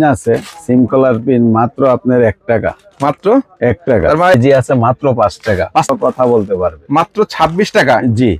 আছে সিম কলার পিন মাত্র আপনার 1 টাকা, মাত্র 1 টাকা। জি আছে মাত্র 5 টাকা, কথা বলতে পারবে মাত্র 26 টাকা। জি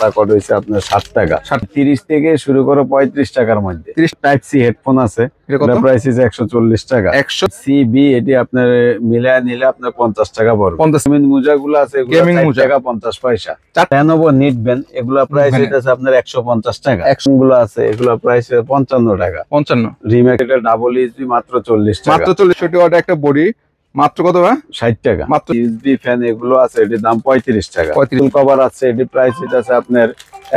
তারপর হইছে আপনার 7 টাকা, 30 থেকে শুরু করে 35 টাকার মধ্যে। 30 টাইপ সি হেডফোন আছে, এটা প্রাইস আছে 140 টাকা। 100 সিবি এটি আপনার মিলায় নিলে আপনার 50 টাকা পড়বে। 50 গেমিং মোজাগুলো আছে, এগুলো গেমিং 4 মোজা টাকা 50 পয়সা। Lenovo নিট ব্যান্ড এগুলো প্রাইস হইতাছে আপনার 150 টাকা। অ্যাকশন গুলো আছে এগুলো প্রাইস 55 টাকা। 55 রিমেক এটা ডাবল ইউএসবি মাত্র 40 টাকা। মাত্র 40 ওয়াট একটা বডি মাত্র কত ভাই? 60 টাকা। মাত্র ইউএসবি ফ্যান এগুলো আছে, এটির দাম 35 টাকা। 35 ফুল কভার আছে, এটি প্রাইস হইতাছে আপনার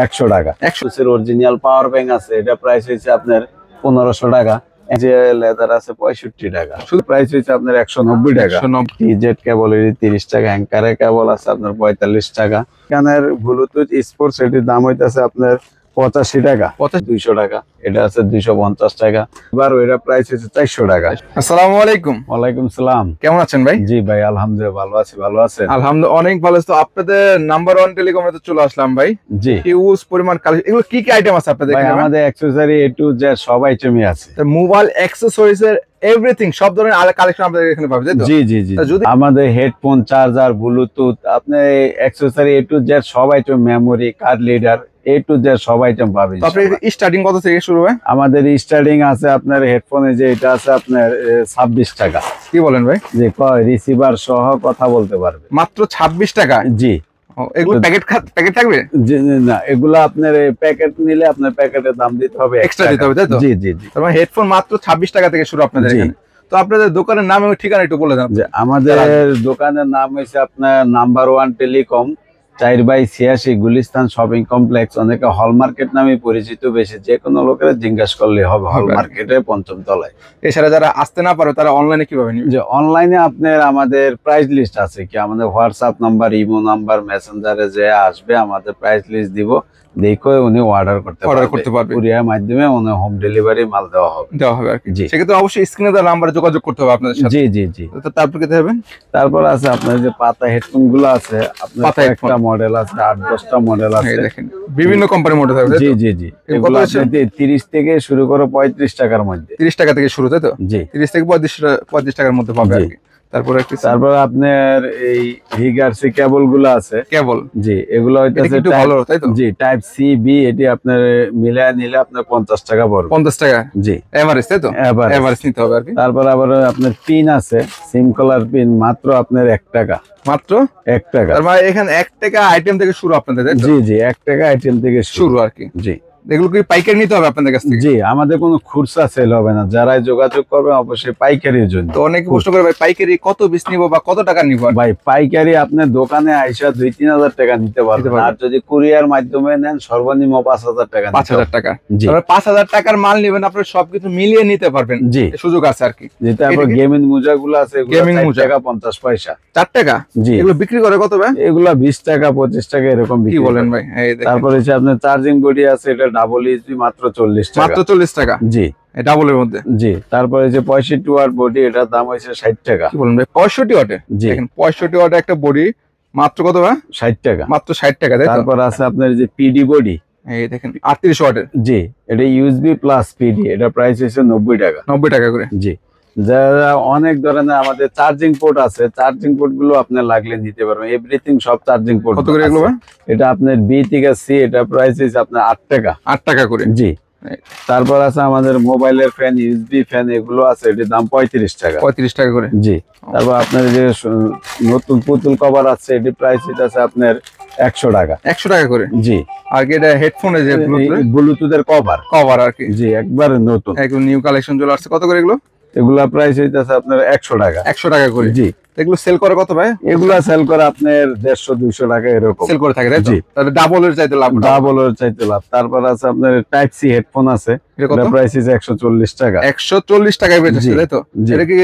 100 টাকা। 100 এর অরিজিনাল পাওয়ার ব্যাংক আছে, এটা প্রাইস হইছে আপনার 1500 টাকা। যে লেদার আছে 65 টাকা, শুধু প্রাইস হইছে আপনার 190 টাকা। 190 টিজেড কেবল এর 30 টাকা, অ্যাঙ্কারের কেবল আছে আপনার 45 টাকা। এখানের ব্লুটুথ স্পোর্টস এটির দাম হইতাছে আপনার 85 টাকা। 200 টাকা, এটা আছে 250 টাকা। এবার ওইটা প্রাইস হচ্ছে 400 টাকা। আসসালামু আলাইকুম। ওয়ালাইকুম সালাম, কেমন আছেন ভাই? জি ভাই আলহামদুলিল্লাহ ভালো আছি, ভালো আছেন? আলহামদুলিল্লাহ অনেক ভালো আছে। তো আপনাদের নাম্বার 1 টেলিকমে তো চলে আসলাম ভাই। জি হিউজ পরিমাণ কালেকশন। এগুলো কি কি আইটেম আছে আপনাদের ভাই এখানে? আমাদের অ্যাকসেসরি এ টু জেড সব আইটেমই আছে। মোবাইল অ্যাকসেসরিজ এর এভরিথিং সব ধরনের কালেকশন আপনাদের এখানে পাবেন, তাই তো? জি জি জি। যদি আমাদের হেডফোন, চার্জার, ব্লুটুথ, আপনি অ্যাকসেসরি এ টু জেড সব item, memory card leader A to Z সব আইটেম পাবেন। আপনি স্টার্টিং কত থেকে শুরু হয়? আমাদের স্টার্টিং আছে আপনার হেডফোনে যে এটা আছে আপনার 26 টাকা। কি বলেন ভাই? যে রিসিভার সহ কথা বলতে পারবে মাত্র 26 টাকা। জি। এগুলো প্যাকেট থাকবে? না, এগুলো আপনার প্যাকেট নিলে আপনার প্যাকেটের দাম দিতে হবে, এক্সট্রা দিতে হবে, তাই তো? জি জি জি। তারপর হেডফোন মাত্র 26 টাকা থেকে শুরু আপনাদের এখানে। তো আপনাদের দোকানের নাম এবং ঠিকানা একটু বলে দেন। যে আমাদের দোকানের নাম হচ্ছে আপনার number 1 telecom, 4/86 Gulistan shopping complex. অনেকে হল মার্কেট নামে পরিচিত, বেশি যে কোনো লোকের জিজ্ঞাসা করলে হবে, হল মার্কেটে 5ম তলায়। এছাড়া যারা আসতে না পারে তারা অনলাইনে কিভাবে নিবে? যে অনলাইনে আপনার আমাদের প্রাইস লিস্ট আছে, কি আমাদের হোয়াটসঅ্যাপ নাম্বার, ইমো নাম্বার, মেসেঞ্জারে যে আসবে আমাদের প্রাইস লিস্ট দিব, দেখে উনি অর্ডার করতে পারবে। কুরিয়ার মাধ্যমে উনি হোম ডেলিভারি মাল দেওয়া হবে আর কি। জি। সেক্ষেত্রে অবশ্যই স্ক্রিনে দেওয়া নাম্বারে যোগাযোগ করতে হবে আপনাদের সাথে। জি জি জি। তো তারপর কি হবে? তারপর আছে আপনার যে পাতা হেডফোন গুলো আছে, আপনার একটা মডেল আছে, 8-10টা মডেল আছে। দেখেন বিভিন্ন কোম্পানির মডেল থাকবে। জি জি জি। এগুলো আছে 30 থেকে শুরু করে 35 টাকার মধ্যে। 30 টাকা থেকে শুরু, তাই তো? জি। 30 থেকে 35 টাকার মধ্যে পাবে আর কি। তারপর আপনার এই হিগারসি কেবল গুলো আছে, কেবল। জি, এগুলো হইতাছে একটু ভালো, তাই তো? জি টাইপ সি বি, এটি আপনার মিলায় নিলে আপনার 50 টাকা পড়বে। 50 টাকা, জি এভারেজ, তাই তো? এভারেজ নিতে হবে আর কি। তারপর আবার আপনার পিন আছে, সিম কলার পিন মাত্র আপনার 1 টাকা। মাত্র 1 টাকা। তার মানে এখানে 1 টাকা আইটেম থেকে শুরু আপনাদের, তাই তো? জি জি, 1 টাকা আইটেম থেকে শুরু আর কি। জি। এগুলো কি পাইকারি নিতে হবে আপনাদের কাছ থেকে? জি, আমাদের কোনো খুচরা সেল হবে না, যারাই যোগাযোগ করবে অবশ্যই পাইকারির জন্য। তো অনেকে প্রশ্ন করে ভাই পাইকারি কত পিস নিব বা কত টাকা নিব? ভাই পাইকারি আপনার দোকানে আইসা 2-3 হাজার টাকা নিতে পারবেন, আর যদি কুরিয়ার মাধ্যমে নেন সর্বনিম্ন 5000 টাকা। 5000 টাকা। জি। তাহলে 5000 টাকার মাল নেবেন, আপনারা সবকিছু মিলিয়ে নিতে পারবেন। জি, সুযোগ আছে আর কি। যেটা আবার গেমিং মোজাগুলো আছে, এগুলো 4 টাকা 50 পয়সা। 4 টাকা? জি। এগুলো বিক্রি করে কত ভাই? এগুলো 20 টাকা 25 টাকা এরকম বিক্রি। কি বলেন ভাই? এই দেখেন। তারপর হচ্ছে আপনার চার্জিং বডি আছে, এটা ডাবল ইউএসবি মাত্র 40 টাকা। মাত্র 40 টাকা? জি। ডাবলের মধ্যে? জি। তারপর হচ্ছে 65 ওয়াট বডি, এটার দাম হচ্ছে 60 টাকা। কি বলেন ভাই? 65 ওয়াটে? জি। দেখেন 65 ওয়াটে একটা বডি মাত্র কত ভাই? 60 টাকা। মাত্র 60 টাকা, তাই তো? তারপর আছে আপনার যে পিডি বডি, এই দেখেন 38 ওয়াটের। জি, এটা ইউএসবি প্লাস পিডি, এটা প্রাইস হচ্ছে 90 টাকা। 90 টাকা করে? জি। যারা অনেক ধরনের আমাদের চার্জিং পোর্ট আছে, চার্জিং পোর্ট গুলো আপনার লাগলে নিতে পারবেন, এভরিথিং সব চার্জিং পোর্ট। কত করে এগুলো ভাই? এটা আপনার বি থেকে সি, এটা প্রাইস হচ্ছে আপনার 8 টাকা। 8 টাকা করে? জি। তারপর আছে আমাদের মোবাইলের ফ্যান, ইউএসবি ফ্যান, এগুলো আছে, এটির দাম 35 টাকা। 35 টাকা করে? জি। তারপর আপনার যে নতুন পুতুল কভার আছে, এটি প্রাইস আছে আপনার 100 টাকা। 100 টাকা করে? জি। আর কি এটা হেডফোনে যে ব্লুটুথের কভার আর কি? জি, একবার নতুন, একদম নিউ কালেকশন চলে আসছে। কত করে এগুলো? এগুলা প্রাইস হইতাছে আপনার 100 টাকা। 100 টাকা করে? জি। এগুলো সেল করে কত ভাই? এগুলা সেল করে আপনার 150-200 টাকা এরকম সেল করে থাকে, তাই তো? জি। তাহলে ডাবলের চাইতে লাভ। ডাবলের চাইতে লাভ। তারপর আছে আপনার টাইপ সি হেডফোন আছে, এটা প্রাইস 140 টাকা। 140 টাকায় বেচছে, তাই তো? এটা কি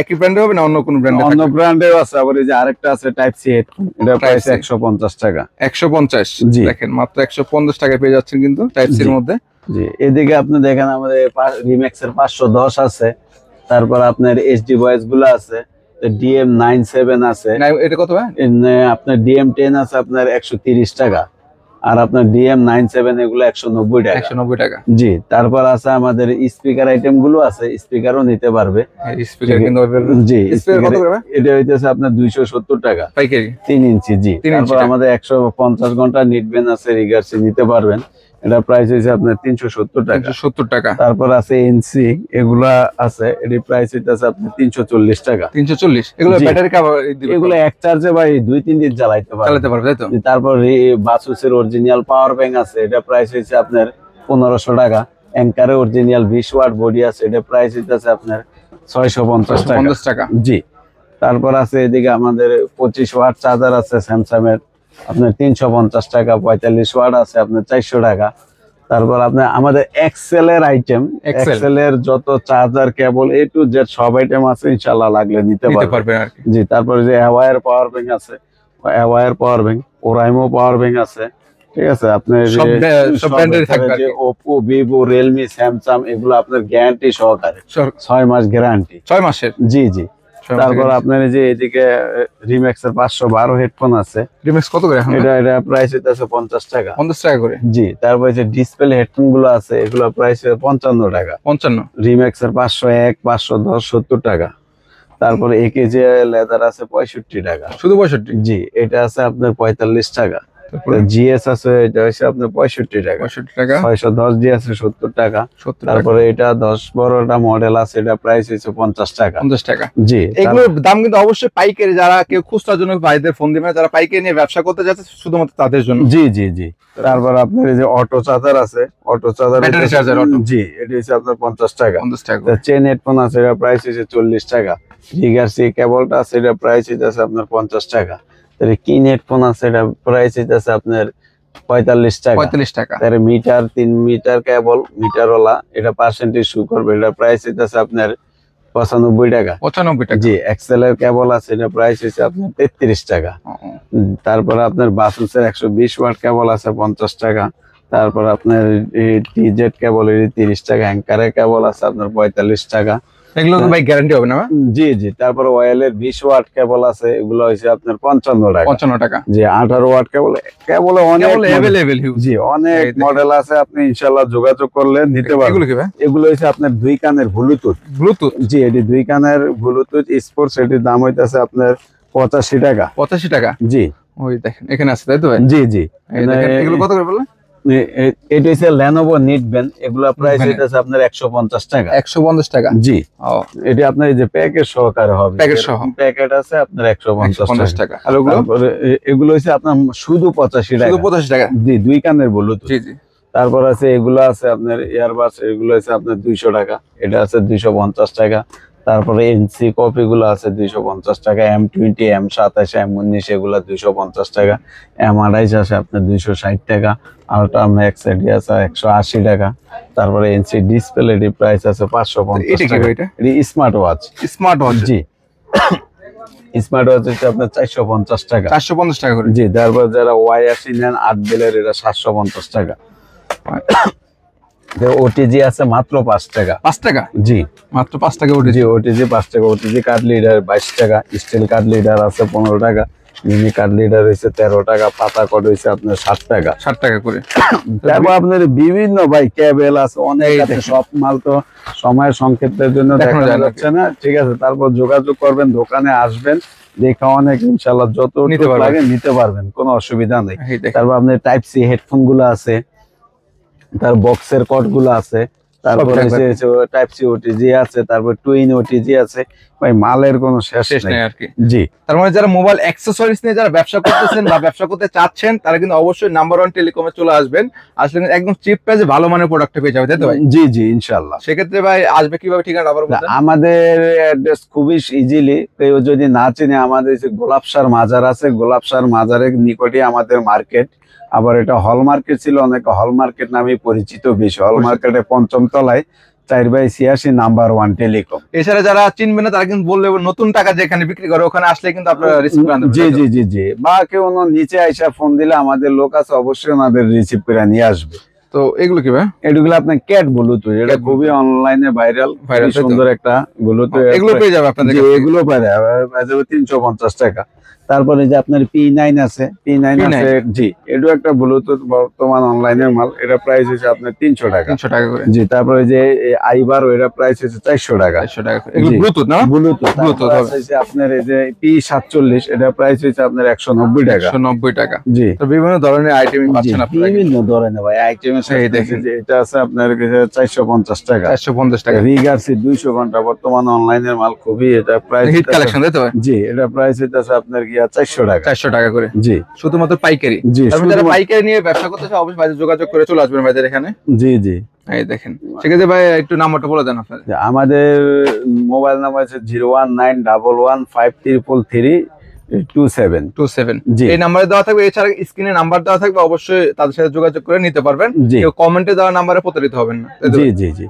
একই ব্র্যান্ডে হবে না অন্য কোন ব্র্যান্ডে? অন্য ব্র্যান্ডেও আছে, আবার এই যে আরেকটা আছে টাইপ সি হেডফোন, এটা প্রাইস 150 টাকা। 150? জি। দেখেন মাত্র 150 টাকায় পেয়ে যাচ্ছেন কিন্তু টাইপ সির মধ্যে। জি। এদিকে আপনি দেখেন আমাদের রিম্যাক্স এর 510 আছে, তারপর আপনার এইচডি ভয়েস গুলো আছে, DM97 আছে। এটা কত ভাই? আপনার DM10 আছে আপনার 130 টাকা। আর আপনার DM97 এগুলো 190 টাকা। 190 টাকা। জি, তারপর আছে আমাদের স্পিকার আইটেম গুলো আছে, স্পিকারও নিতে পারবে। স্পিকার কিন্তু জি, স্পিকার কত করে ভাই? এটা হইতেছে আপনার 270 টাকা পাইকারি 3 ইঞ্চি। জি, 3 ইঞ্চি তারপর আমাদের 150 ঘন্টা নিটবেন আছে, রিগার্সি নিতে পারবেন। এটা প্রাইস হইছে আপনার 370 টাকা। 370 টাকা। তারপর আছে এনসি, এগুলা আছে, এটি প্রাইস হইতেছে আপনার 340 টাকা। 340। এগুলো জি। ব্যাটারি কভার দিবে? এগুলো এক চার্জে ভাই 2-3 দিন চালাতে পারবে তাই তো? তারপর বাসুসের অরিজিনাল পাওয়ার ব্যাংক আছে, এটা প্রাইস হইছে আপনার 1500 টাকা। অ্যাঙ্কারের অরিজিনাল 20 ওয়াট বডি আছে, এটা প্রাইস হইতেছে আপনার 650 টাকা। জি, তারপর আছে এদিকে আমাদের 25 ওয়াট চার্জার আছে স্যামসাং এর, আপনার 350 টাকা। 45 ওয়াট আছে আপনার 400 টাকা। তারপর আপনার আমাদের এক্সেল এর আইটেম, এক্সেল এর যত charger cable A to Z সব আইটেম আছে, ইনশাআল্লাহ লাগলে নিতে পারবেন আর কি। জি, তারপর যে অ্যাওয়ার পাওয়ার ব্যাংক আছে, aware power bank, Oraimo power bank আছে, ঠিক আছে। আপনার সব ব্র্যান্ডের থাকবে, যে Oppo, Vivo, Realme, Samsung এগুলো আপনার গ্যারান্টি সহকারে, 6 মাস গ্যারান্টি। 6 মাসের? জি জি। তারপর আপনার এই যে এদিকে রিম্যাক্স এর 512 হেডফোন আছে। রিম্যাক্স কত করে এখন? এটা প্রাইস হইতাছে 50 টাকা। 50 টাকা করে? জি, তারপর যে ডিসপ্লে হেডফোন গুলো আছে, এগুলো প্রাইস 55 টাকা। 55? রিম্যাক্স এর 501, 510, 70 টাকা। তারপরে AKG লেদার আছে 65 টাকা। শুধু 65? জি, এটা আছে আপনার 45 টাকা। জিএস আছে, এটা হচ্ছে আপনার 65 টাকা। 65 টাকা। 610 জি আছে 70 টাকা। তারপরে এটা 10-12টা মডেল আছে, এটা প্রাইস হচ্ছে 50 টাকা। 50 টাকা। জি, এগুলোর দাম কিন্তু অবশ্যই পাইকারি, যারা কেউ খুচরার জন্য ভাইদের ফোন দিবেন, যারা পাইকারি নিয়ে ব্যবসা করতে যাচ্ছে শুধুমাত্র তাদের জন্য। জি জি জি। তারপর আপনার এই যে অটো চার্জার আছে, auto charger, battery charger auto. জি, এটা হচ্ছে আপনার 50 টাকা। 50 টাকা। চেন হেডফোন আছে, এটা প্রাইস হচ্ছে 40 টাকা। রিগার্সি কেবলটা আছে, এটা প্রাইস হচ্ছে আপনার 50 টাকা। কিন হেডফোন আছে, এটা প্রাইস হচ্ছে আপনার 45 টাকা। 45 টাকা। তার মিটার 3 মিটার কেবল, মিটারওয়ালা, এটা পার্সেন্টেজ শো করবে, এটা প্রাইস হচ্ছে আপনার 95 টাকা। 95 টাকা। জি, এক্সেল এর কেবল আছে, এটা প্রাইস হচ্ছে আপনার 33 টাকা। তারপর আপনার বাসুসের 120 ওয়াট কেবল আছে 50 টাকা। তারপর আপনার টিজেড কেবল 30 টাকা। অ্যাঙ্কারের কেবল আছে আপনার 45 টাকা। এগুলো তো ভাই গ্যারান্টি হবে না? জি জি। তারপর ওয়েলের 20 ওয়াট কেবল আছে, এগুলো হচ্ছে আপনার 55 টাকা। 55 টাকা। জি, 18 ওয়াট কেবল, কেবল অনেক अवेलेबल হিউজ। জি, অনেক মডেল আছে, আপনি ইনশাআল্লাহ যোগাযোগ করলে নিতে পারবেন। এগুলো কি ভাই? এগুলো হচ্ছে আপনার 2 কানের ব্লুটুথ। ব্লুটুথ? জি, এটি 2 কানের ব্লুটুথ স্পোর্টস, এটির দাম হইতাছে আপনার 85 টাকা। 85 টাকা? জি। ওই দেখেন এখানে আছে তাই তো ভাই? জি জি। এই দেখেন এগুলো কত করে বললেন? এটা হচ্ছে Lenovo নিটবেন, এগুলো প্রাইস হইতাছে আপনার 150 টাকা। 150 টাকা? জি। ও, এটা আপনার এই যে প্যাকেট সহকারে হবে, প্যাকেট সহ প্যাকেট আছে আপনার 150 টাকা। আর ওগুলো? এগুলো হচ্ছে আপনার শুধু 85 টাকা। শুধু 85 টাকা? জি, 2 কানের ব্লুটুথ। জি জি। তারপর আছে এগুলো আছে আপনার ইয়ারবাডস, এগুলো আছে আপনার 200 টাকা, এটা আছে 250 টাকা। তারপরে এনসি কপি গুলো আছে 250 টাকা। M20, M27, M19 এগুলো 250 টাকা। M28 আছে আপনার 260 টাকা। আলট্রা ম্যাক্স এটি আছে 180 টাকা। তারপরে এনসি ডিসপ্লে, এটি প্রাইস আছে 550 টাকা। এটি স্মার্ট ওয়াচ। Smart watch? জি, স্মার্ট ওয়াচ হচ্ছে আপনার 450 টাকা। 450 টাকা করে? জি। তারপর যারা Y80 নেন 8 বেলের, এটা 750 টাকা। ওটিজি আছে মাত্র 5 টাকা। 5 টাকা? জি, মাত্র 5 টাকা ওটিজি? জি, ওটিজি 5 টাকা। ওটিজি কার্ড লিডার 22 টাকা। স্টিল কার্ড লিডার আছে 15 টাকা। মিনি কার্ড লিডার হইছে 13 টাকা। পাতা কড হইছে আপনার 60 টাকা। 60 টাকা করে। তারপর আপনার বিভিন্ন ভাই কেবল আছে অনেক আছে, সব মাল তো সময় সংক্ষেপের জন্য দেখা যাচ্ছে না, ঠিক আছে। তারপর যোগাযোগ করবেন, দোকানে আসবেন, দেখা অনেক ইনশাআল্লাহ যত লাগে নিতে পারবেন, কোনো অসুবিধা নেই। তারপর আপনার টাইপ সি হেডফোন গুলো আছে, তার বক্সের কট গুলো আছে, তারপরে টাইপ সি ওটিজি আছে, তারপর টুইন ওটিজি আছে, ভাই মালের কোনো শেষ নেই আর কি। জি। তার মানে যারা মোবাইল অ্যাকসেসরিজ নিয়ে যারা ব্যবসা করতেছেন বা ব্যবসা করতে চাচ্ছেন, তারা কিন্তু অবশ্যই নাম্বার 1 টেলিকমে চলে আসবেন, আসলে একদম চিপ প্রাইসে ভালো মানের প্রোডাক্ট পেয়ে যাবে, তাই তো ভাই? জি জি, ইনশাআল্লাহ। সেক্ষেত্রে ভাই আসবে কিভাবে, ঠিকানা আবার বলুন। আমাদের অ্যাড্রেস খুবই ইজিলি, কেউ যদি না চিনে, আমাদের যে গোলাপসার মাজার আছে, গোলাপসার মাজারের নিকটে আমাদের মার্কেট। আবার এটা হল মার্কেট ছিল, অনেক হল মার্কেট নামে পরিচিত বেশি। হল মার্কেটে 5ম তলায় 4/86 নাম্বার 1 টেলিকম। এছাড়া যারা চিনবে না তারা কিন্তু বললে নতুন টাকা যেখানে বিক্রি করে ওখানে আসলে কিন্তু আপনারা রিসিভ করে আনবেন। জি জি জি জি। বা কেউ নিচে আইসা ফোন দিলে আমাদের লোক আছে, অবশ্যই ওনাদের রিসিভ করে নিয়ে আসবে। তো এগুলো কি ভাই? এগুলো আপনার ক্যাট ব্লুটুথ, এটা খুবই অনলাইনে ভাইরাল, সুন্দর একটা ব্লুটুথ। এগুলো পেয়ে যাবে আপনাদের? এগুলো পেয়ে যাবে 350 টাকা। তারপরে যে আপনার P9 আছে, P9 আছে, জি এটাও একটা ব্লুটুথ বর্তমান অনলাইনের মাল, এটা প্রাইস হচ্ছে আপনার 300 টাকা। 300 টাকা করে। জি তারপরে যে আইবার এটা প্রাইস হচ্ছে 400 টাকা। 400 টাকা করে। এগুলো ব্লুটুথ না? ব্লুটুথ ব্লুটুথ হবে। আছে আপনার এই যে P47 এটা প্রাইস হচ্ছে আপনার 190 টাকা। 190 টাকা। জি তো বিভিন্ন ধরনের আইটেম পাচ্ছেন আপনারা। বিভিন্ন ধরনের ভাই আইটেমের সাথে দেখেন যে এটা আছে আপনার কাছে 450 টাকা। 450 টাকা। রিগার্সি 200 ঘন্টা বর্তমান অনলাইনের মাল, খুবই এটা প্রাইস হিট কালেকশন তাই তো? জি এটা প্রাইস হচ্ছে আপনার কি 400 টাকা। 400 টাকা করে। জি শুধুমাত্র পাইকারি। জি তারপরে যারা পাইকারি নিয়ে ব্যবসা করতে চায় অবশ্যই ভাইদের যোগাযোগ করে চলে আসবেন ভাইদের এখানে। জি জি এই দেখেন। সেক্ষেত্রে ভাই একটু নাম্বারটা বলে দেন আপনাদের। আমাদের মোবাইল নাম্বার আছে 01911533327। 27 জি। এই নাম্বারে দেওয়া থাকবে, এছাড়া স্ক্রিনে নাম্বার দেওয়া থাকবে, অবশ্যই তাদের সাথে যোগাযোগ করে নিতে পারবেন। জি। কেউ কমেন্টে দেওয়া নাম্বারে প্রতারিত হবেন না। জি জি জি